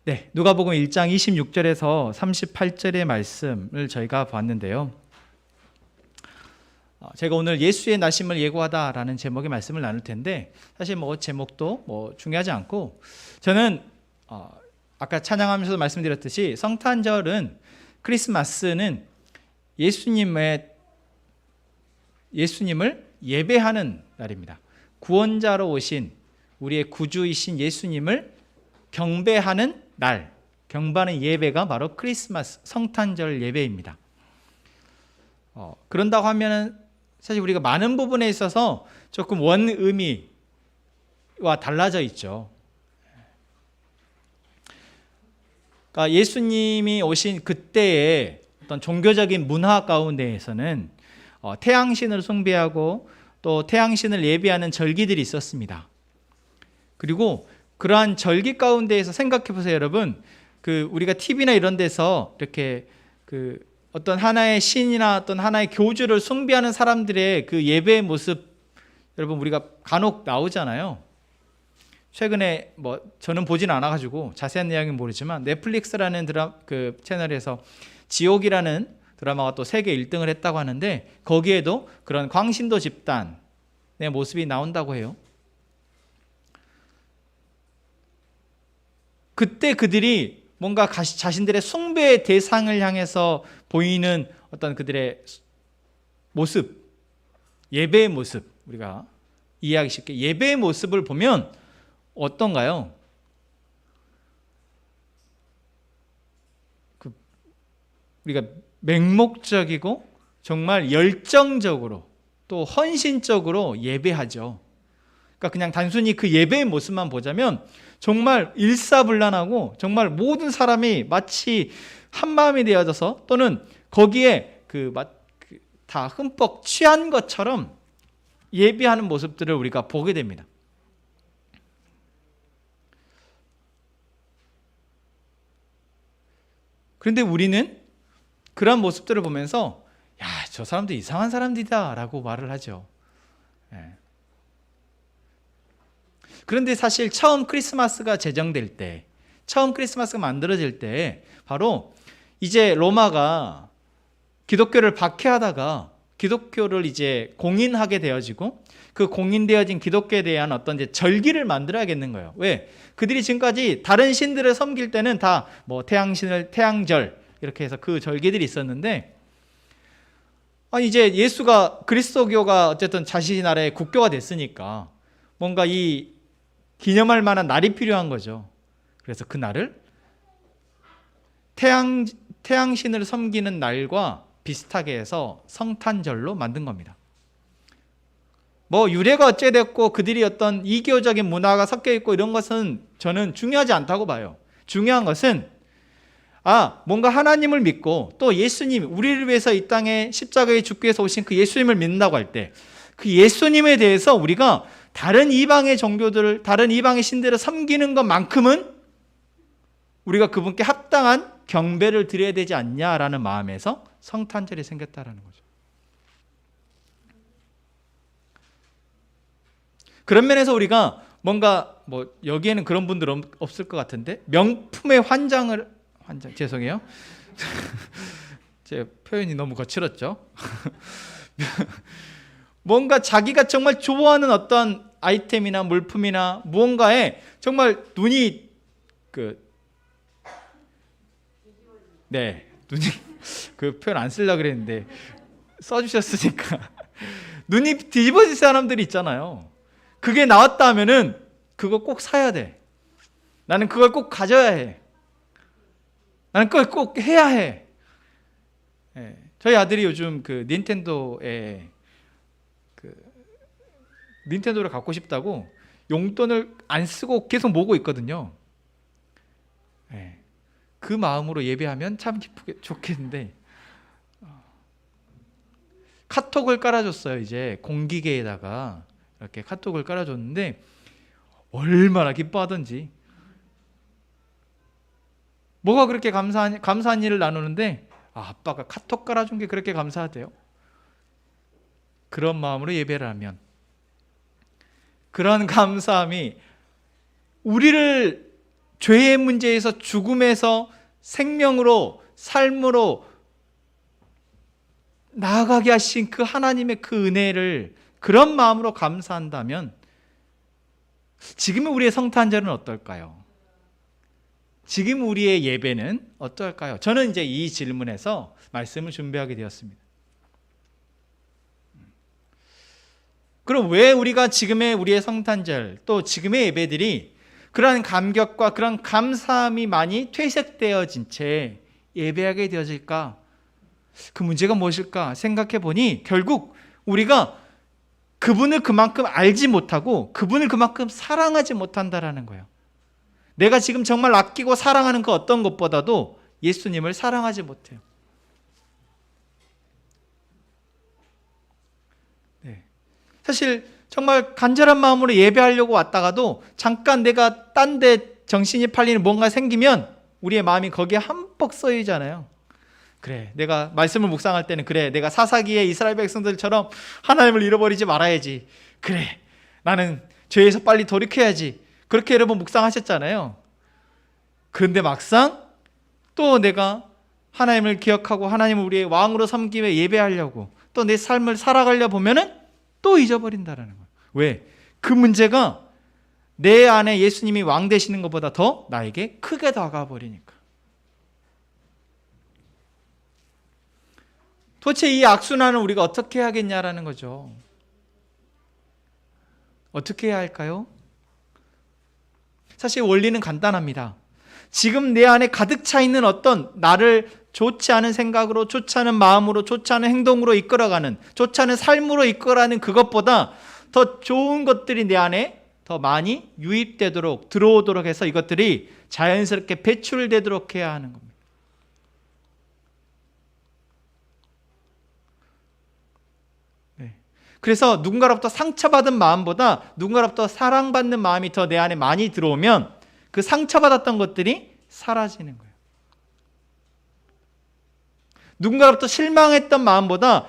네, 누가복음 1장 26절에서 38절의 말씀을 저희가 봤는데요. 제가 오늘 예수의 나심을 예고하다라는 제목의 말씀을 나눌 텐데, 사실 제목도 중요하지 않고, 저는 아까 찬양하면서도 말씀드렸듯이 성탄절은, 크리스마스는 예수님을 예배하는 날입니다. 구원자로 오신 우리의 구주이신 예수님을 경배하는 날, 경배하는 예배가 바로 크리스마스 성탄절 예배입니다. 그런다고 하면은 사실 우리가 많은 부분에 있어서 조금 원의미와 달라져 있죠. 그러니까 예수님이 오신 그때의 어떤 종교적인 문화 가운데에서는 태양신을 숭배하고 또 태양신을 예배하는 절기들이 있었습니다. 그리고 그러한 절기 가운데에서 생각해 보세요, 여러분. 우리가 TV나 이런 데서 이렇게 어떤 하나의 신이나 어떤 하나의 교주를 숭배하는 사람들의 그 예배의 모습, 여러분 우리가 간혹 나오잖아요. 최근에 저는 보진 않아가지고 자세한 내용은 모르지만 넷플릭스라는 채널에서 지옥이라는 드라마가 또 세계 1등을 했다고 하는데, 거기에도 그런 광신도 집단의 모습이 나온다고 해요. 그때 그들이 뭔가 자신들의 숭배의 대상을 향해서 보이는 어떤 그들의 모습, 예배의 모습, 우리가 이해하기 쉽게 예배의 모습을 보면 어떤가요? 우리가 맹목적이고 정말 열정적으로 또 헌신적으로 예배하죠. 그러니까 그냥 단순히 그 예배의 모습만 보자면 정말 일사불란하고 정말 모든 사람이 마치 한 마음이 되어져서, 또는 거기에 다 흠뻑 취한 것처럼 예배하는 모습들을 우리가 보게 됩니다. 그런데 우리는 그런 모습들을 보면서 야, 저 사람들 이상한 사람들이다 라고 말을 하죠. 그런데 사실 처음 크리스마스가 제정될 때, 처음 크리스마스가 만들어질 때, 바로 이제 로마가 기독교를 박해하다가 기독교를 이제 공인하게 되어지고, 그 공인되어진 기독교에 대한 어떤 이제 절기를 만들어야겠는 거예요. 왜? 그들이 지금까지 다른 신들을 섬길 때는 다 태양절 이렇게 해서 그 절기들이 있었는데, 이제 그리스도교가 어쨌든 자신의 나라의 국교가 됐으니까 뭔가 이 기념할 만한 날이 필요한 거죠. 그래서 그 날을 태양신을 섬기는 날과 비슷하게 해서 성탄절로 만든 겁니다. 유래가 어찌됐고 그들이 어떤 이교적인 문화가 섞여 있고 이런 것은 저는 중요하지 않다고 봐요. 중요한 것은 뭔가 하나님을 믿고 또 예수님, 우리를 위해서 이 땅에 십자가에 죽기 위해서 오신 그 예수님을 믿는다고 할 때, 그 예수님에 대해서 우리가 다른 이방의 종교들을, 다른 이방의 신들을 섬기는 것만큼은 우리가 그분께 합당한 경배를 드려야 되지 않냐라는 마음에서 성탄절이 생겼다라는 거죠. 그런 면에서 우리가 뭔가 여기에는 그런 분들 없을 것 같은데, 명품의 죄송해요. 제 표현이 너무 거칠었죠. 뭔가 자기가 정말 좋아하는 어떤 아이템이나 물품이나 무언가에 정말 눈이 그 표현 안 쓰려고 그랬는데 써주셨으니까 눈이 뒤집어진 사람들이 있잖아요. 그게 나왔다 하면은 그거 꼭 사야 돼. 나는 그걸 꼭 가져야 해. 나는 그걸 꼭 해야 해. 저희 아들이 요즘 닌텐도를 갖고 싶다고 용돈을 안 쓰고 계속 모으고 있거든요. 그 마음으로 예배하면 참 좋겠는데, 카톡을 깔아줬어요. 이제 공기계에다가 이렇게 카톡을 깔아줬는데 얼마나 기뻐하던지. 뭐가 그렇게 감사한 일을 나누는데 아빠가 카톡 깔아준 게 그렇게 감사하대요. 그런 마음으로 예배를 하면 그런 감사함이 우리를 죄의 문제에서 죽음에서 생명으로 삶으로 나아가게 하신 그 하나님의 그 은혜를 그런 마음으로 감사한다면 지금의 우리의 성탄절은 어떨까요? 지금 우리의 예배는 어떨까요? 저는 이제 이 질문에서 말씀을 준비하게 되었습니다. 그럼 왜 우리가 지금의 우리의 성탄절 또 지금의 예배들이 그러한 감격과 그런 감사함이 많이 퇴색되어진 채 예배하게 되어질까? 그 문제가 무엇일까 생각해 보니 결국 우리가 그분을 그만큼 알지 못하고 그분을 그만큼 사랑하지 못한다라는 거예요. 내가 지금 정말 아끼고 사랑하는 그 어떤 것보다도 예수님을 사랑하지 못해요. 네. 사실 정말 간절한 마음으로 예배하려고 왔다가도 잠깐 내가 딴 데 정신이 팔리는 뭔가 생기면 우리의 마음이 거기에 한뻑 쏘이잖아요. 그래, 내가 말씀을 묵상할 때는 그래, 내가 사사기의 이스라엘 백성들처럼 하나님을 잃어버리지 말아야지. 그래, 나는 죄에서 빨리 돌이켜야지. 그렇게 여러분 묵상하셨잖아요. 그런데 막상 또 내가 하나님을 기억하고 하나님을 우리의 왕으로 섬기며 예배하려고 또 내 삶을 살아가려 보면은 또 잊어버린다라는 거예요. 왜? 그 문제가 내 안에 예수님이 왕 되시는 것보다 더 나에게 크게 다가와 버리니까. 도대체 이 악순환을 우리가 어떻게 하겠냐라는 거죠. 어떻게 해야 할까요? 사실 원리는 간단합니다. 지금 내 안에 가득 차 있는 어떤 나를 좋지 않은 생각으로, 좋지 않은 마음으로, 좋지 않은 행동으로 이끌어가는, 좋지 않은 삶으로 이끌어가는 그것보다 더 좋은 것들이 내 안에 더 많이 유입되도록, 들어오도록 해서 이것들이 자연스럽게 배출되도록 해야 하는 겁니다. 그래서 누군가로부터 상처받은 마음보다 누군가로부터 사랑받는 마음이 더 내 안에 많이 들어오면 그 상처받았던 것들이 사라지는 거예요. 누군가로부터 실망했던 마음보다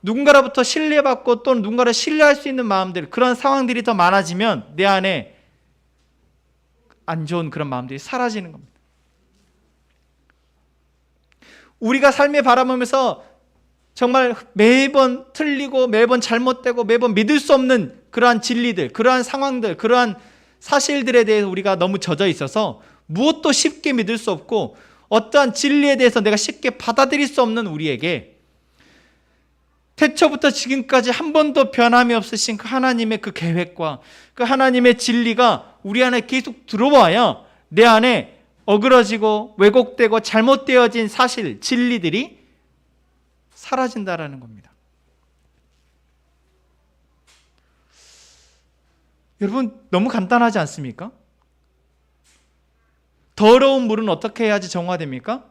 누군가로부터 신뢰받고 또는 누군가를 신뢰할 수 있는 마음들, 그런 상황들이 더 많아지면 내 안에 안 좋은 그런 마음들이 사라지는 겁니다. 우리가 삶에 바라보면서 정말 매번 틀리고 매번 잘못되고 매번 믿을 수 없는 그러한 진리들, 그러한 상황들, 그러한 사실들에 대해서 우리가 너무 젖어 있어서 무엇도 쉽게 믿을 수 없고 어떠한 진리에 대해서 내가 쉽게 받아들일 수 없는 우리에게 태초부터 지금까지 한 번도 변함이 없으신 그 하나님의 그 계획과 그 하나님의 진리가 우리 안에 계속 들어와야 내 안에 어그러지고 왜곡되고 잘못되어진 사실, 진리들이 사라진다라는 겁니다. 여러분, 너무 간단하지 않습니까? 더러운 물은 어떻게 해야지 정화됩니까?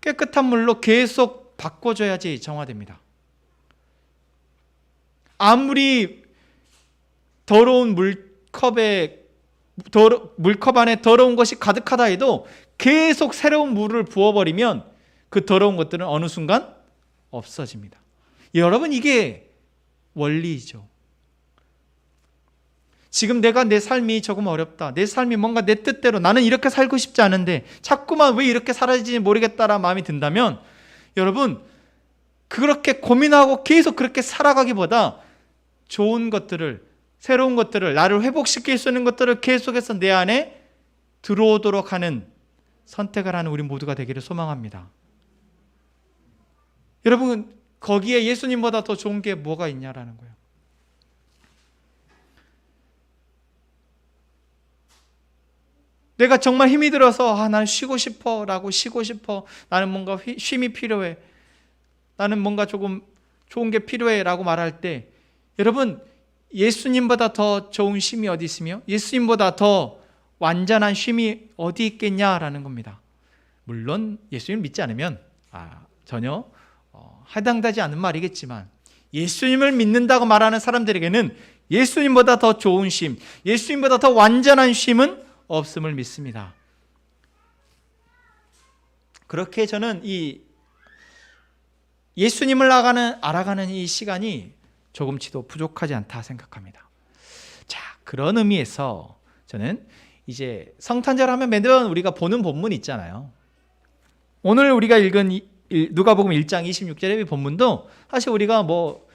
깨끗한 물로 계속 바꿔줘야지 정화됩니다. 아무리 더러운 물컵 안에 더러운 것이 가득하다 해도 계속 새로운 물을 부어버리면 그 더러운 것들은 어느 순간 없어집니다. 여러분, 이게 원리이죠. 지금 내가 내 삶이 조금 어렵다. 내 삶이 뭔가 내 뜻대로 나는 이렇게 살고 싶지 않은데 자꾸만 왜 이렇게 살아지지 모르겠다라는 마음이 든다면 여러분, 그렇게 고민하고 계속 그렇게 살아가기보다 좋은 것들을, 새로운 것들을, 나를 회복시킬 수 있는 것들을 계속해서 내 안에 들어오도록 하는 선택을 하는 우리 모두가 되기를 소망합니다. 여러분, 거기에 예수님보다 더 좋은 게 뭐가 있냐라는 거예요. 내가 정말 힘이 들어서 나는 쉬고 싶어 라고 쉬고 싶어, 나는 뭔가 쉼이 필요해, 나는 뭔가 조금 좋은 게 필요해 라고 말할 때 여러분, 예수님보다 더 좋은 쉼이 어디 있으며 예수님보다 더 완전한 쉼이 어디 있겠냐라는 겁니다. 물론 예수님을 믿지 않으면 전혀 해당되지 않는 말이겠지만 예수님을 믿는다고 말하는 사람들에게는 예수님보다 더 좋은 쉼, 예수님보다 더 완전한 쉼은 없음을 믿습니다. 그렇게 저는 이 예수님을 알아가는 이 시간이 조금치도 부족하지 않다 생각합니다. 자, 그런 의미에서 저는 이제 성탄절 하면 매번 우리가 보는 본문 있잖아요. 오늘 우리가 읽은 누가복음 1장 26절의 본문도 사실 우리가 뭐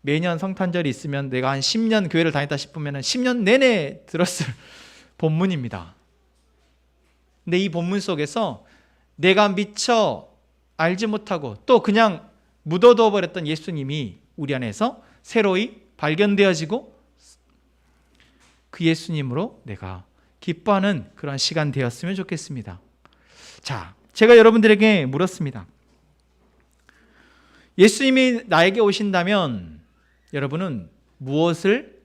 매년 성탄절이 있으면 내가 한 10년 교회를 다녔다 싶으면 10년 내내 들었을 본문입니다. 근데 이 본문 속에서 내가 미처 알지 못하고 또 그냥 묻어둬 버렸던 예수님이 우리 안에서 새로이 발견되어지고 그 예수님으로 내가 기뻐하는 그런 시간 되었으면 좋겠습니다. 자, 제가 여러분들에게 물었습니다. 예수님이 나에게 오신다면 여러분은 무엇을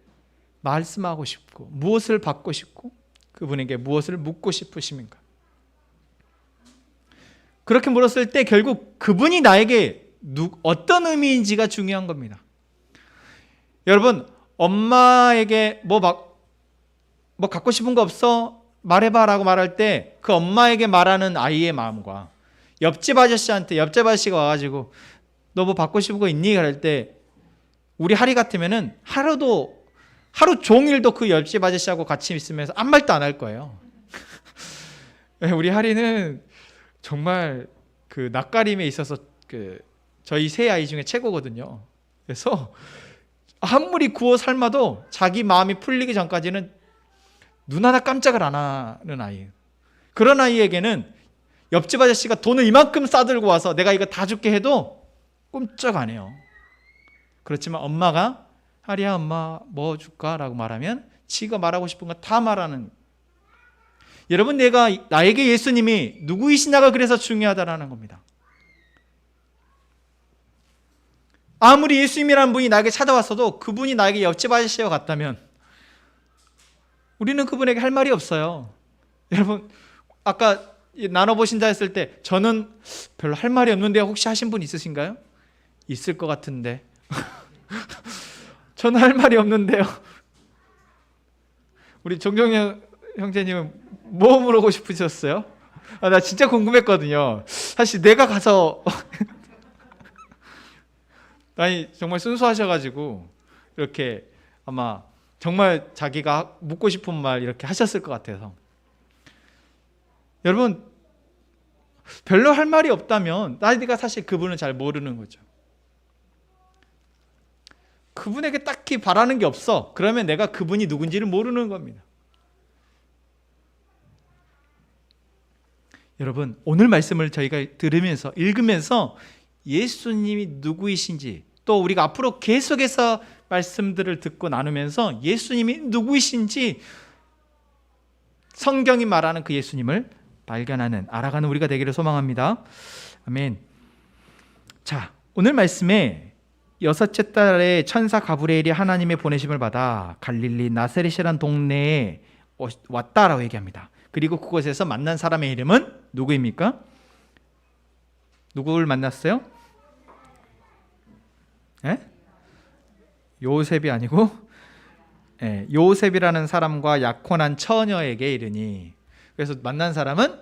말씀하고 싶고 무엇을 받고 싶고 그분에게 무엇을 묻고 싶으십니까? 그렇게 물었을 때 결국 그분이 나에게 어떤 의미인지가 중요한 겁니다. 여러분, 엄마에게 뭐 갖고 싶은 거 없어? 말해봐 라고 말할 때 그 엄마에게 말하는 아이의 마음과 옆집 아저씨한테 옆집 아저씨가 와가지고 너 뭐 받고 싶은 거 있니? 그럴 때 우리 하리 같으면은 하루 종일도 그 옆집 아저씨하고 같이 있으면서 아무 말도 안 할 거예요. 우리 하리는 정말 그 낯가림에 있어서 저희 세 아이 중에 최고거든요. 그래서 아무리 구워 삶아도 자기 마음이 풀리기 전까지는 눈 하나 깜짝을 안 하는 아이예요. 그런 아이에게는 옆집 아저씨가 돈을 이만큼 싸들고 와서 내가 이거 다 줄게 해도 꼼짝 안 해요. 그렇지만 엄마가 하리야 엄마 뭐 줄까? 라고 말하면 지가 말하고 싶은 거 다 말하는. 여러분, 나에게 예수님이 누구이시냐가 그래서 중요하다라는 겁니다. 아무리 예수님이라는 분이 나에게 찾아왔어도 그분이 나에게 옆집 아저씨와 같다면 우리는 그분에게 할 말이 없어요. 여러분, 아까 나눠보신다 했을 때 저는 별로 할 말이 없는데 혹시 하신 분 있으신가요? 있을 것 같은데. 저는 할 말이 없는데요. 우리 정정현 형제님은 뭐 물어보고 싶으셨어요? 나 진짜 궁금했거든요. 사실 내가 가서 아니 정말 순수하셔가지고 이렇게 아마 정말 자기가 묻고 싶은 말 이렇게 하셨을 것 같아서. 여러분, 별로 할 말이 없다면 나가 사실 그분을 잘 모르는 거죠. 그분에게 딱히 바라는 게 없어. 그러면 내가 그분이 누군지를 모르는 겁니다. 여러분, 오늘 말씀을 저희가 들으면서 읽으면서 예수님이 누구이신지 또 우리가 앞으로 계속해서 말씀들을 듣고 나누면서 예수님이 누구이신지 성경이 말하는 그 예수님을 발견하는, 알아가는 우리가 되기를 소망합니다. 아멘. 자, 오늘 말씀에 여섯째 달에 천사 가브리엘이 하나님의 보내심을 받아 갈릴리 나사렛이라는 동네에 왔다라고 얘기합니다. 그리고 그곳에서 만난 사람의 이름은 누구입니까? 누구를 만났어요? 요셉이 아니고 요셉이라는 사람과 약혼한 처녀에게 이르니. 그래서 만난 사람은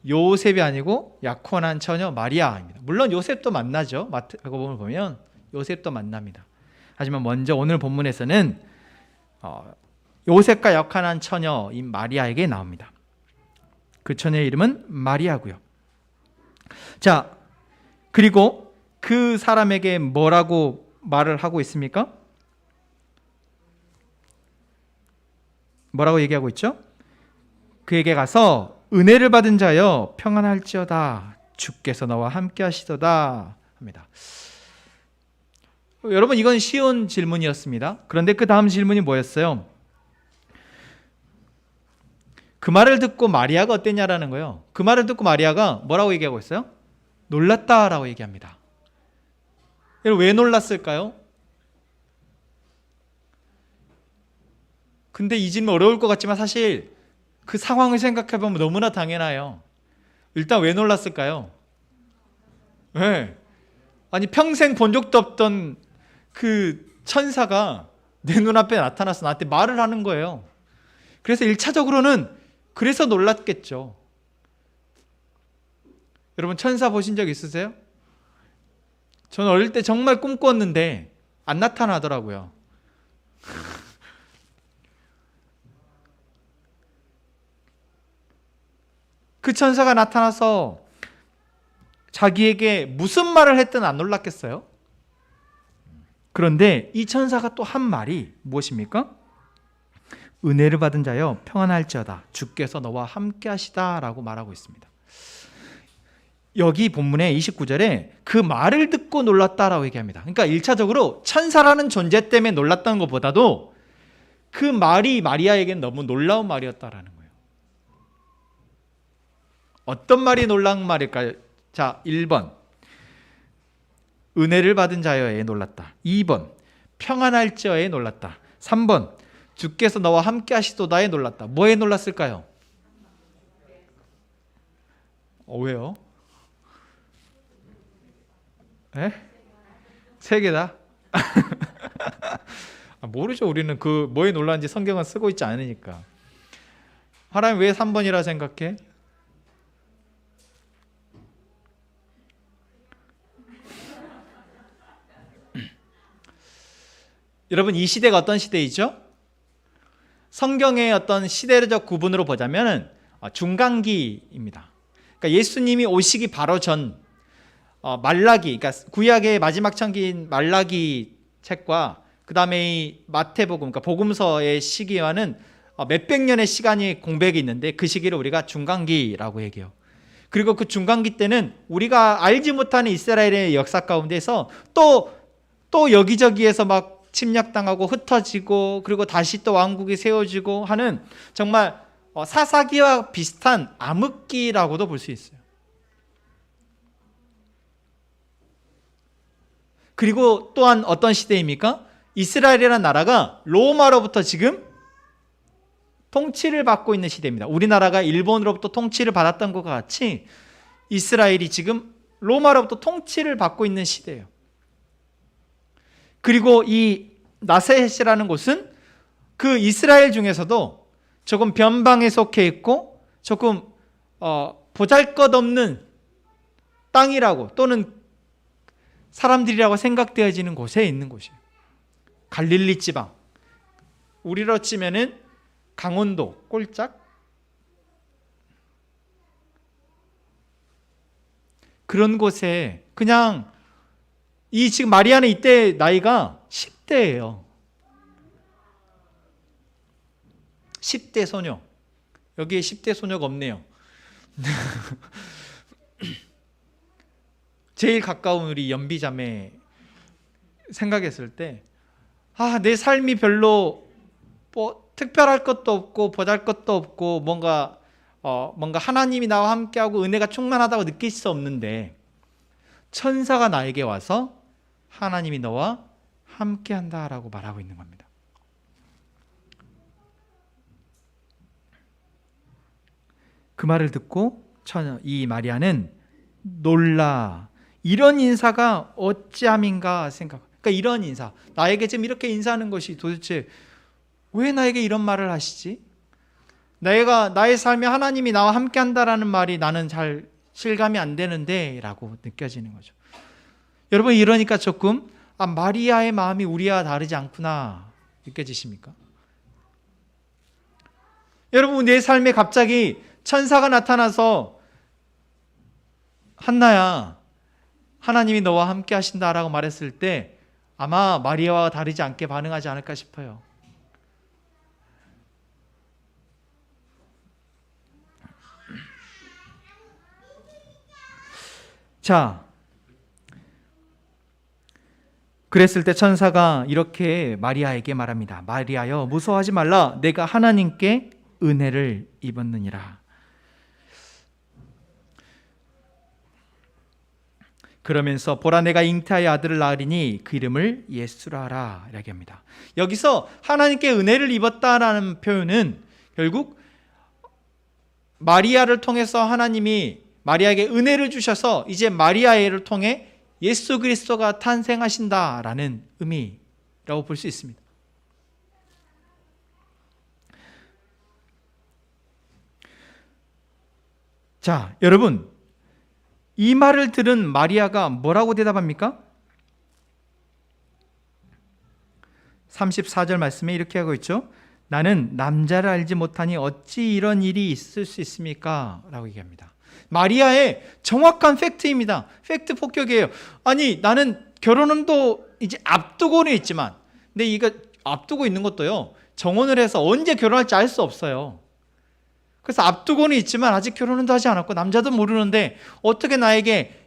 요셉이 아니고 약혼한 처녀 마리아입니다. 물론 요셉도 만나죠. 마태복음을 보면 요셉도 만납니다. 하지만 먼저 오늘 본문에서는 요셉과 약혼한 처녀인 마리아에게 나옵니다. 그 처녀의 이름은 마리아고요. 자, 그리고 그 사람에게 뭐라고 말을 하고 있습니까? 뭐라고 얘기하고 있죠? 그에게 가서 은혜를 받은 자여 평안할지어다 주께서 너와 함께 하시도다 합니다. 여러분, 이건 쉬운 질문이었습니다. 그런데 그 다음 질문이 뭐였어요? 그 말을 듣고 마리아가 어땠냐라는 거예요. 그 말을 듣고 마리아가 뭐라고 얘기하고 있어요? 놀랐다라고 얘기합니다. 여러분, 왜 놀랐을까요? 근데 이 질문 어려울 것 같지만 사실 그 상황을 생각해보면 너무나 당연해요. 일단 왜 놀랐을까요? 네. 아니, 평생 본 적도 없던 그 천사가 내 눈앞에 나타나서 나한테 말을 하는 거예요. 그래서 1차적으로는 그래서 놀랐겠죠. 여러분, 천사 보신 적 있으세요? 저는 어릴 때 정말 꿈꿨는데 안 나타나더라고요. 그 천사가 나타나서 자기에게 무슨 말을 했든 안 놀랐겠어요? 그런데 이 천사가 또 한 말이 무엇입니까? 은혜를 받은 자여 평안할지어다 주께서 너와 함께 하시다 라고 말하고 있습니다. 여기 본문의 29절에 그 말을 듣고 놀랐다라고 얘기합니다. 그러니까 1차적으로 천사라는 존재 때문에 놀랐던 것보다도 그 말이 마리아에게는 너무 놀라운 말이었다라는 거예요. 어떤 말이 놀라운 말일까요? 자, 1번 은혜를 받은 자여에 놀랐다. 2번 평안할지어에 놀랐다. 3번 주께서 너와 함께 하시도다에 놀랐다. 뭐에 놀랐을까요? 왜요? 에? 세 개다? 모르죠. 우리는 그 뭐에 놀랐는지 성경은 쓰고 있지 않으니까. 하나님 왜 3번이라 생각해? 여러분, 이 시대가 어떤 시대이죠? 성경의 어떤 시대적 구분으로 보자면 중간기입니다. 그러니까 예수님이 오시기 바로 전 말라기, 그러니까 구약의 마지막 창기인 말라기 책과 그 다음에 이 마태복음, 그러니까 복음서의 시기와는 몇백 년의 시간이 공백이 있는데 그 시기를 우리가 중간기라고 얘기해요. 그리고 그 중간기 때는 우리가 알지 못하는 이스라엘의 역사 가운데서 또 여기저기에서 막 침략당하고 흩어지고 그리고 다시 또 왕국이 세워지고 하는 정말 사사기와 비슷한 암흑기라고도 볼 수 있어요. 그리고 또한 어떤 시대입니까? 이스라엘이라는 나라가 로마로부터 지금 통치를 받고 있는 시대입니다. 우리나라가 일본으로부터 통치를 받았던 것과 같이 이스라엘이 지금 로마로부터 통치를 받고 있는 시대예요. 그리고 이 나세렛이라는 곳은 그 이스라엘 중에서도 조금 변방에 속해 있고 조금 보잘것없는 땅이라고 또는 사람들이라고 생각되어지는 곳에 있는 곳이에요. 갈릴리 지방, 우리로 치면은 강원도 꼴짝 그런 곳에 그냥 이 지금 마리아는 이때 나이가 10대예요. 10대 소녀. 여기에 10대 소녀가 없네요. 제일 가까운 우리 연비자매 생각했을 때 내 삶이 별로 특별할 것도 없고 보잘것도 없고 뭔가 하나님이 나와 함께하고 은혜가 충만하다고 느낄 수 없는데 천사가 나에게 와서 하나님이 너와 함께한다라고 말하고 있는 겁니다. 그 말을 듣고 이 마리아는 놀라. 이런 인사가 어찌함인가 생각. 그러니까 이런 인사, 나에게 지금 이렇게 인사하는 것이 도대체 왜 나에게 이런 말을 하시지? 나의 삶에 하나님이 나와 함께한다라는 말이 나는 잘 실감이 안 되는데 라고 느껴지는 거죠. 여러분, 이러니까 조금 마리아의 마음이 우리와 다르지 않구나 느껴지십니까? 여러분, 내 삶에 갑자기 천사가 나타나서 한나야, 하나님이 너와 함께 하신다라고 말했을 때 아마 마리아와 다르지 않게 반응하지 않을까 싶어요. 자, 그랬을 때 천사가 이렇게 마리아에게 말합니다. 마리아여, 무서워하지 말라. 내가 하나님께 은혜를 입었느니라. 그러면서 보라, 내가 잉태하여 아들을 낳으리니 그 이름을 예수라 하라 이렇게 합니다. 여기서 하나님께 은혜를 입었다라는 표현은 결국 마리아를 통해서 하나님이 마리아에게 은혜를 주셔서 이제 마리아를 통해 예수 그리스도가 탄생하신다라는 의미라고 볼 수 있습니다. 자, 여러분, 이 말을 들은 마리아가 뭐라고 대답합니까? 34절 말씀에 이렇게 하고 있죠. 나는 남자를 알지 못하니 어찌 이런 일이 있을 수 있습니까? 라고 얘기합니다. 마리아의 정확한 팩트입니다. 팩트 폭격이에요. 아니, 나는 결혼도 이제 앞두고는 있지만, 근데 이거 앞두고 있는 것도요, 정혼을 해서 언제 결혼할지 알 수 없어요. 그래서 앞두고는 있지만 아직 결혼은 하지 않았고 남자도 모르는데 어떻게 나에게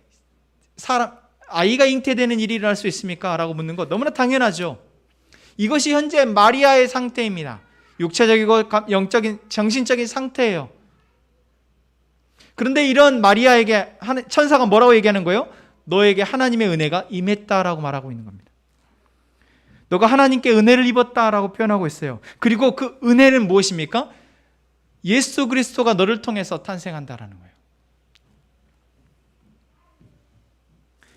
아이가 잉태되는 일이 일어날 수 있습니까? 라고 묻는 것 너무나 당연하죠. 이것이 현재 마리아의 상태입니다. 육체적이고 영적인, 정신적인 상태예요. 그런데 이런 마리아에게 천사가 뭐라고 얘기하는 거예요? 너에게 하나님의 은혜가 임했다라고 말하고 있는 겁니다. 너가 하나님께 은혜를 입었다라고 표현하고 있어요. 그리고 그 은혜는 무엇입니까? 예수 그리스도가 너를 통해서 탄생한다라는 거예요.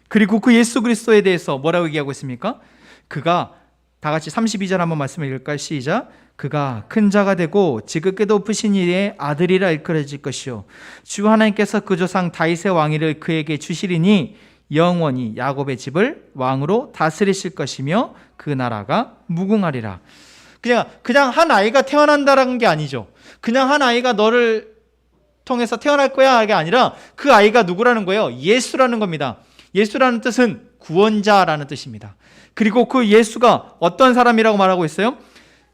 그리고 그 예수 그리스도에 대해서 뭐라고 얘기하고 있습니까? 그가, 다 같이 32절 한번 말씀을 읽을까요? 시작. 그가 큰 자가 되고 지극히 높으신 이의 아들이라 일컬어질 것이요 주 하나님께서 그 조상 다윗의 왕위를 그에게 주시리니 영원히 야곱의 집을 왕으로 다스리실 것이며 그 나라가 무궁하리라. 그냥 한 아이가 태어난다는 게 아니죠. 그냥 한 아이가 너를 통해서 태어날 거야 이게 아니라 그 아이가 누구라는 거예요? 예수라는 겁니다. 예수라는 뜻은 구원자라는 뜻입니다. 그리고 그 예수가 어떤 사람이라고 말하고 있어요?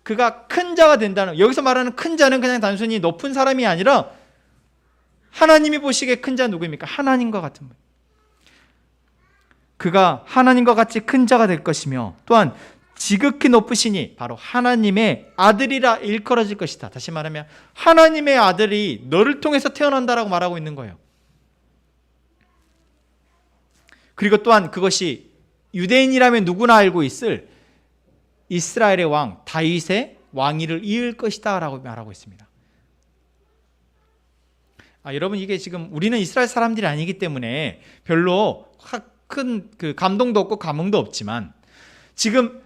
그가 큰 자가 된다는, 여기서 말하는 큰 자는 그냥 단순히 높은 사람이 아니라 하나님이 보시기에 큰 자 누구입니까? 하나님과 같은 분. 그가 하나님과 같이 큰 자가 될 것이며 또한 지극히 높으시니 바로 하나님의 아들이라 일컬어질 것이다. 다시 말하면 하나님의 아들이 너를 통해서 태어난다라고 말하고 있는 거예요. 그리고 또한 그것이 유대인이라면 누구나 알고 있을 이스라엘의 왕 다윗의 왕위를 이을 것이다 라고 말하고 있습니다. 여러분, 이게 지금 우리는 이스라엘 사람들이 아니기 때문에 별로 큰 감동도 없고 감흥도 없지만, 지금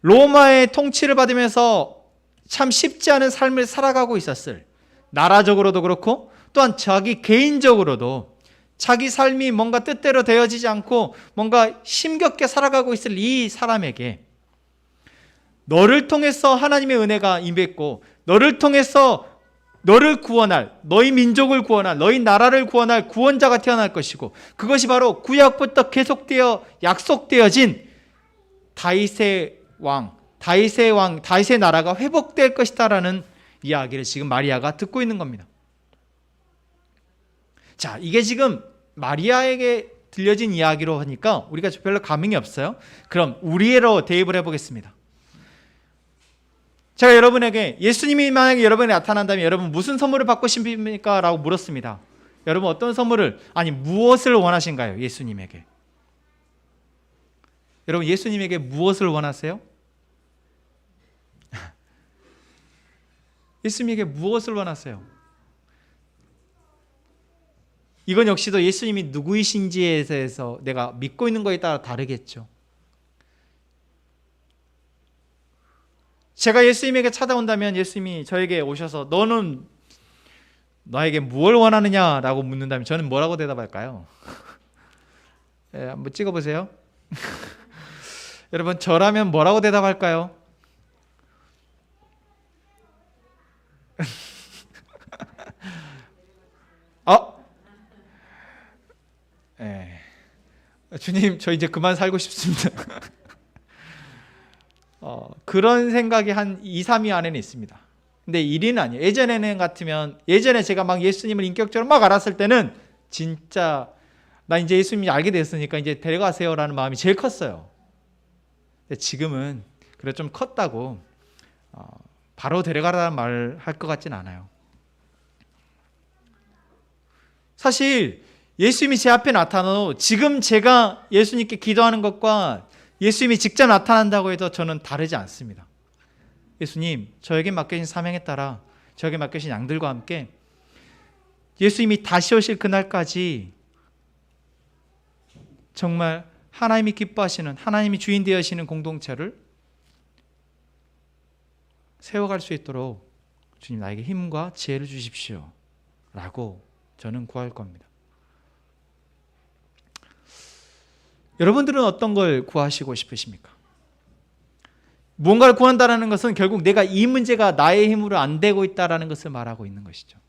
로마의 통치를 받으면서 참 쉽지 않은 삶을 살아가고 있었을, 나라적으로도 그렇고 또한 자기 개인적으로도 자기 삶이 뭔가 뜻대로 되어지지 않고 뭔가 힘겹게 살아가고 있을 이 사람에게 너를 통해서 하나님의 은혜가 임했고 너를 통해서 너를 구원할, 너희 민족을 구원할, 너희 나라를 구원할 구원자가 태어날 것이고, 그것이 바로 구약부터 계속되어 약속되어진 다윗의 나라가 회복될 것이다라는 이야기를 지금 마리아가 듣고 있는 겁니다. 자, 이게 지금 마리아에게 들려진 이야기로 하니까 우리가 별로 감흥이 없어요. 그럼 우리로 대입을 해보겠습니다. 제가 여러분에게, 예수님이 만약에 여러분에 나타난다면 여러분 무슨 선물을 받고 싶습니까? 라고 물었습니다. 여러분 어떤 선물을, 무엇을 원하신가요? 예수님에게. 여러분 예수님에게 무엇을 원하세요? 예수님에게 무엇을 원하세요? 이건 역시도 예수님이 누구이신지에 대해서 내가 믿고 있는 거에 따라 다르겠죠. 제가 예수님에게 찾아온다면 예수님이 저에게 오셔서 너는 나에게 무엇을 원하느냐라고 묻는다면 저는 뭐라고 대답할까요? 한번 찍어보세요. 여러분 저라면 뭐라고 대답할까요? 주님, 저 이제 그만 살고 싶습니다. 그런 생각이 한 2, 3위 안에는 있습니다. 근데 1위는 아니에요. 예전에는 같으면, 예전에 제가 막 예수님을 인격적으로 막 알았을 때는 진짜 나 이제 예수님이 알게 됐으니까 이제 데려가세요라는 마음이 제일 컸어요. 근데 지금은 그래 좀 컸다고 바로 데려가라는 말 할 것 같진 않아요. 사실 예수님이 제 앞에 나타나도 지금 제가 예수님께 기도하는 것과 예수님이 직접 나타난다고 해도 저는 다르지 않습니다. 예수님, 저에게 맡겨진 사명에 따라 저에게 맡겨진 양들과 함께 예수님이 다시 오실 그날까지 정말 하나님이 기뻐하시는, 하나님이 주인 되시는 공동체를 세워갈 수 있도록 주님 나에게 힘과 지혜를 주십시오 라고 저는 구할 겁니다. 여러분들은 어떤 걸 구하시고 싶으십니까? 무언가를 구한다는 것은 결국 내가 이 문제가 나의 힘으로 안 되고 있다는 것을 말하고 있는 것이죠.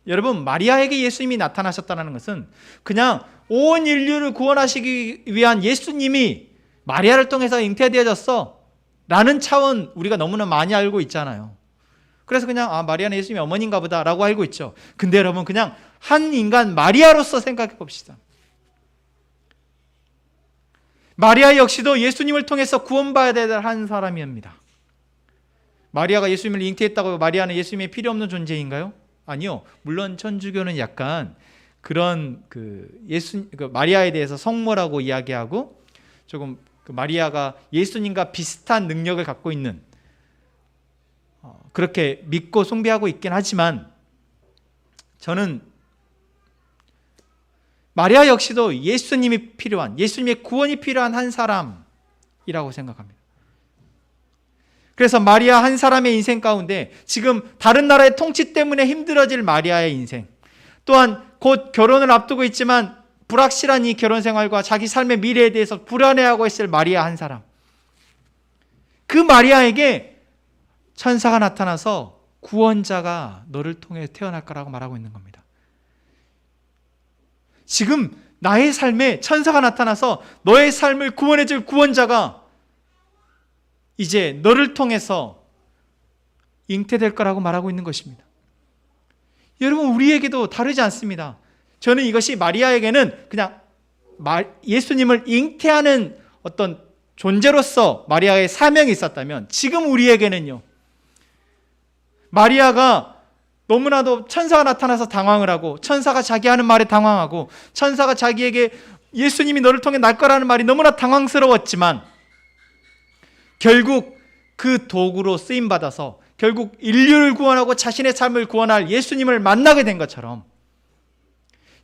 여러분, 마리아에게 예수님이 나타나셨다는 것은 그냥 온 인류를 구원하시기 위한 예수님이 마리아를 통해서 잉태되어졌어 라는 차원 우리가 너무나 많이 알고 있잖아요. 그래서 그냥 마리아는 예수님의 어머니인가 보다 라고 알고 있죠. 근데 여러분, 그냥 한 인간 마리아로서 생각해 봅시다. 마리아 역시도 예수님을 통해서 구원받아야 될 한 사람입니다. 마리아가 예수님을 잉태했다고 마리아는 예수님의 필요 없는 존재인가요? 아니요. 물론 천주교는 약간 그런 마리아에 대해서 성모라고 이야기하고 조금 마리아가 예수님과 비슷한 능력을 갖고 있는 그렇게 믿고 숭배하고 있긴 하지만 저는 마리아 역시도 예수님이 필요한, 예수님의 구원이 필요한 한 사람이라고 생각합니다. 그래서 마리아 한 사람의 인생 가운데 지금 다른 나라의 통치 때문에 힘들어질 마리아의 인생, 또한 곧 결혼을 앞두고 있지만 불확실한 이 결혼 생활과 자기 삶의 미래에 대해서 불안해하고 있을 마리아 한 사람, 그 마리아에게 천사가 나타나서 구원자가 너를 통해 태어날 거라고 말하고 있는 겁니다. 지금 나의 삶에 천사가 나타나서 너의 삶을 구원해 줄 구원자가 이제 너를 통해서 잉태될 거라고 말하고 있는 것입니다. 여러분, 우리에게도 다르지 않습니다. 저는 이것이 마리아에게는 그냥 예수님을 잉태하는 어떤 존재로서 마리아의 사명이 있었다면, 지금 우리에게는요, 마리아가 너무나도 천사가 나타나서 당황을 하고, 천사가 자기 하는 말에 당황하고, 천사가 자기에게 예수님이 너를 통해 날 거라는 말이 너무나 당황스러웠지만 결국 그 도구로 쓰임받아서 결국 인류를 구원하고 자신의 삶을 구원할 예수님을 만나게 된 것처럼,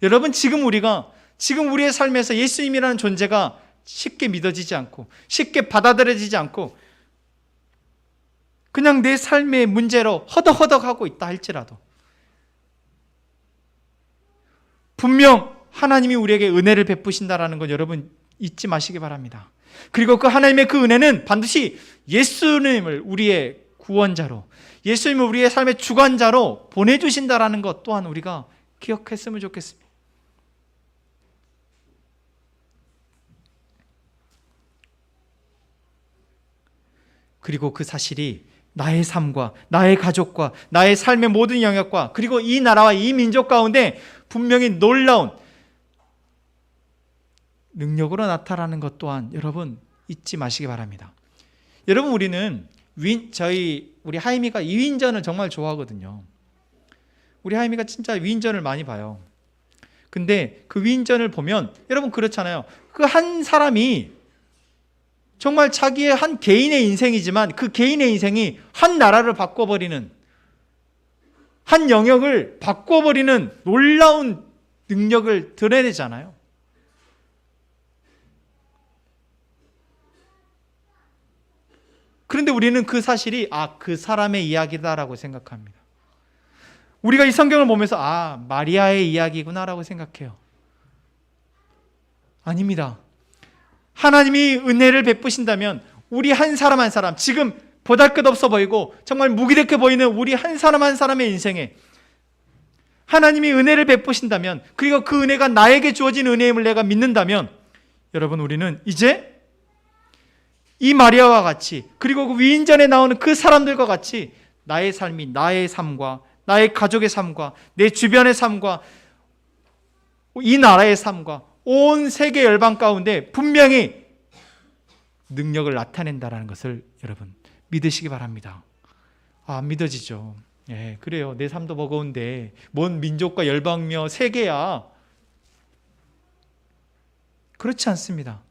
여러분, 지금 우리의 삶에서 예수님이라는 존재가 쉽게 믿어지지 않고 쉽게 받아들여지지 않고 그냥 내 삶의 문제로 허덕허덕하고 있다 할지라도 분명 하나님이 우리에게 은혜를 베푸신다라는 것 여러분 잊지 마시기 바랍니다. 그리고 그 하나님의 그 은혜는 반드시 예수님을 우리의 구원자로, 예수님을 우리의 삶의 주관자로 보내주신다라는 것 또한 우리가 기억했으면 좋겠습니다. 그리고 그 사실이 나의 삶과 나의 가족과 나의 삶의 모든 영역과 그리고 이 나라와 이 민족 가운데 분명히 놀라운 능력으로 나타나는 것 또한 여러분 잊지 마시기 바랍니다. 여러분, 우리는 우리 하임이가 위인전을 정말 좋아하거든요. 우리 하임이가 진짜 위인전을 많이 봐요. 근데 그 위인전을 보면 여러분 그렇잖아요. 그 한 사람이 정말 자기의 한 개인의 인생이지만 그 개인의 인생이 한 나라를 바꿔버리는, 한 영역을 바꿔버리는 놀라운 능력을 드러내잖아요. 그런데 우리는 그 사실이 그 사람의 이야기다라고 생각합니다. 우리가 이 성경을 보면서 마리아의 이야기구나라고 생각해요. 아닙니다. 하나님이 은혜를 베푸신다면 우리 한 사람 한 사람, 지금 보잘것없어 보이고 정말 무기력해 보이는 우리 한 사람 한 사람의 인생에 하나님이 은혜를 베푸신다면, 그리고 그 은혜가 나에게 주어진 은혜임을 내가 믿는다면, 여러분, 우리는 이제 이 마리아와 같이, 그리고 그 위인전에 나오는 그 사람들과 같이 나의 삶이, 나의 삶과 나의 가족의 삶과 내 주변의 삶과 이 나라의 삶과 온 세계 열방 가운데 분명히 능력을 나타낸다라는 것을 여러분 믿으시기 바랍니다. 안 믿어지죠. 그래요. 내 삶도 버거운데 뭔 민족과 열방며 세계야. 그렇지 않습니다.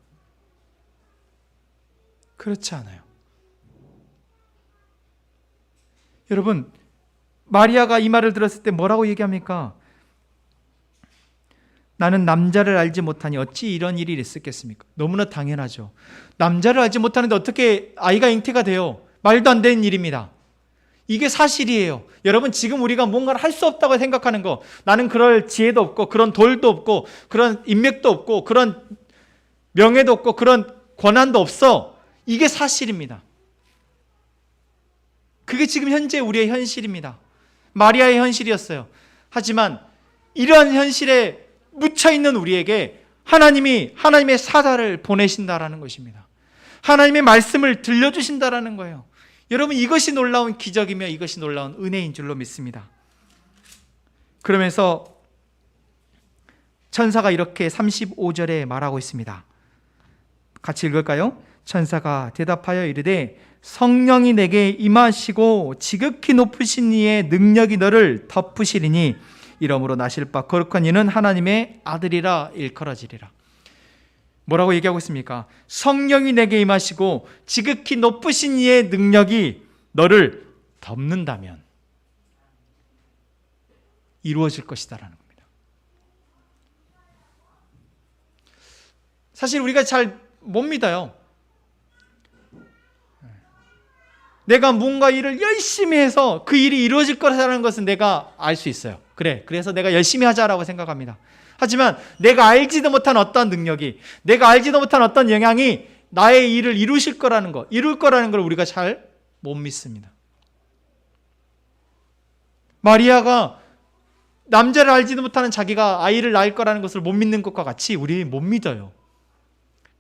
그렇지 않아요. 여러분, 마리아가 이 말을 들었을 때 뭐라고 얘기합니까? 나는 남자를 알지 못하니 어찌 이런 일이 있었겠습니까? 너무나 당연하죠. 남자를 알지 못하는데 어떻게 아이가 잉태가 돼요? 말도 안 되는 일입니다. 이게 사실이에요. 여러분, 지금 우리가 뭔가를 할 수 없다고 생각하는 거, 나는 그럴 지혜도 없고 그런 돌도 없고 그런 인맥도 없고 그런 명예도 없고 그런 권한도 없어. 이게 사실입니다. 그게 지금 현재 우리의 현실입니다. 마리아의 현실이었어요. 하지만 이러한 현실에 묻혀있는 우리에게 하나님이 하나님의 사자를 보내신다라는 것입니다. 하나님의 말씀을 들려주신다라는 거예요. 여러분, 이것이 놀라운 기적이며 이것이 놀라운 은혜인 줄로 믿습니다. 그러면서 천사가 이렇게 35절에 말하고 있습니다. 같이 읽을까요? 천사가 대답하여 이르되 성령이 내게 임하시고 지극히 높으신 이의 능력이 너를 덮으시리니 이러므로 나실 바 거룩한 이는 하나님의 아들이라 일컬어지리라. 뭐라고 얘기하고 있습니까? 성령이 내게 임하시고 지극히 높으신 이의 능력이 너를 덮는다면 이루어질 것이다라는 겁니다. 사실 우리가 잘 못 믿어요. 내가 뭔가 일을 열심히 해서 그 일이 이루어질 거라는 것은 내가 알 수 있어요. 그래서 내가 열심히 하자라고 생각합니다. 하지만 내가 알지도 못한 어떤 능력이, 내가 알지도 못한 어떤 영향이 나의 일을 이루실 거라는 거, 이룰 거라는 걸 우리가 잘 못 믿습니다. 마리아가 남자를 알지도 못하는 자기가 아이를 낳을 거라는 것을 못 믿는 것과 같이 우리 못 믿어요.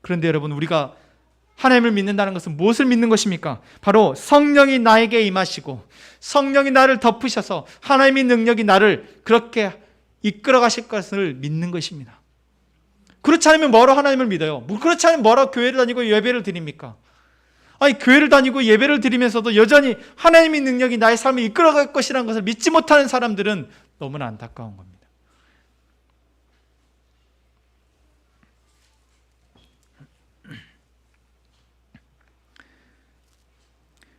그런데 여러분, 우리가 하나님을 믿는다는 것은 무엇을 믿는 것입니까? 바로 성령이 나에게 임하시고 성령이 나를 덮으셔서 하나님의 능력이 나를 그렇게 이끌어 가실 것을 믿는 것입니다. 그렇지 않으면 뭐로 하나님을 믿어요? 그렇지 않으면 뭐로 교회를 다니고 예배를 드립니까? 아니, 교회를 다니고 예배를 드리면서도 여전히 하나님의 능력이 나의 삶을 이끌어 갈 것이라는 것을 믿지 못하는 사람들은 너무나 안타까운 겁니다.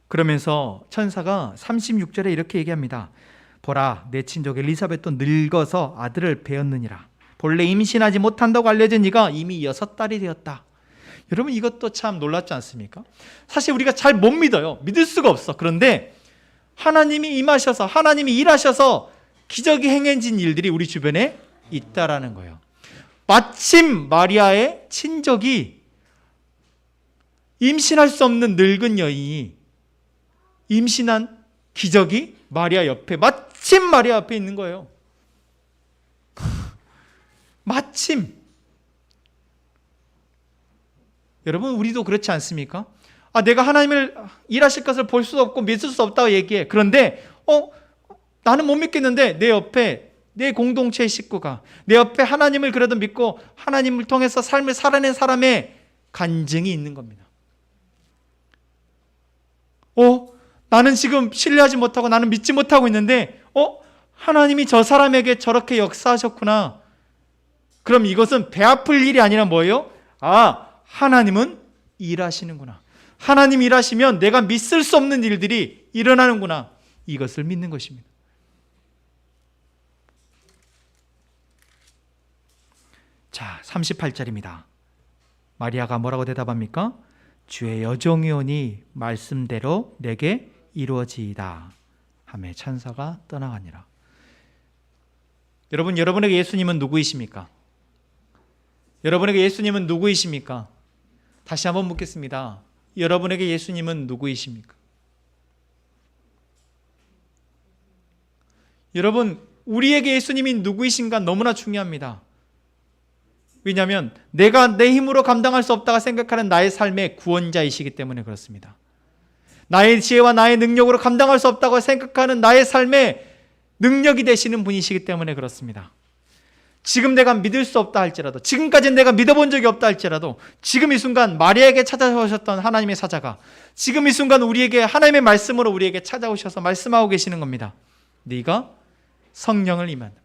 그러면서 천사가 36절에 이렇게 얘기합니다. 보라, 내 친족 엘리사벳도 늙어서 아들을 배었느니라. 본래 임신하지 못한다고 알려진 이가 이미 6달이 되었다. 여러분, 이것도 참 놀랍지 않습니까? 사실 우리가 잘 못 믿어요. 믿을 수가 없어. 그런데 하나님이 임하셔서, 하나님이 일하셔서 기적이 행해진 일들이 우리 주변에 있다라는 거예요. 마침 마리아의 친족이 임신할 수 없는 늙은 여인이 임신한 기적이 마리아 옆에, 마침 마리아 옆에 있는 거예요. 마침. 여러분, 우리도 그렇지 않습니까? 내가 하나님을 일하실 것을 볼 수 없고 믿을 수 없다고 얘기해. 그런데 나는 못 믿겠는데 내 옆에 내 공동체의 식구가, 내 옆에 하나님을 그래도 믿고 하나님을 통해서 삶을 살아낸 사람의 간증이 있는 겁니다. 나는 지금 신뢰하지 못하고 나는 믿지 못하고 있는데 하나님이 저 사람에게 저렇게 역사하셨구나. 그럼 이것은 배 아플 일이 아니라 뭐예요? 하나님은 일하시는구나. 하나님 일하시면 내가 믿을 수 없는 일들이 일어나는구나. 이것을 믿는 것입니다. 자, 38절입니다. 마리아가 뭐라고 대답합니까? 주의 여종이 오니 말씀대로 내게 이루어지이다 하며 천사가 떠나가니라. 여러분, 여러분에게 예수님은 누구이십니까? 여러분에게 예수님은 누구이십니까? 다시 한번 묻겠습니다. 여러분에게 예수님은 누구이십니까? 여러분, 우리에게 예수님이 누구이신가 너무나 중요합니다. 왜냐하면 내가 내 힘으로 감당할 수 없다고 생각하는 나의 삶의 구원자이시기 때문에 그렇습니다. 나의 지혜와 나의 능력으로 감당할 수 없다고 생각하는 나의 삶의 능력이 되시는 분이시기 때문에 그렇습니다. 지금 내가 믿을 수 없다 할지라도, 지금까지는 내가 믿어본 적이 없다 할지라도, 지금 이 순간 마리아에게 찾아오셨던 하나님의 사자가 지금 이 순간 우리에게 하나님의 말씀으로 우리에게 찾아오셔서 말씀하고 계시는 겁니다. 네가 성령을 임한다면,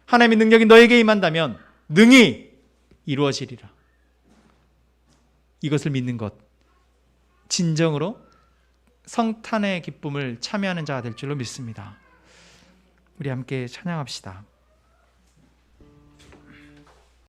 하나님의 능력이 너에게 임한다면 능히 이루어지리라. 이것을 믿는 것, 진정으로 성탄의 기쁨을 참여하는 자가 될 줄로 믿습니다. 우리 함께 찬양합시다.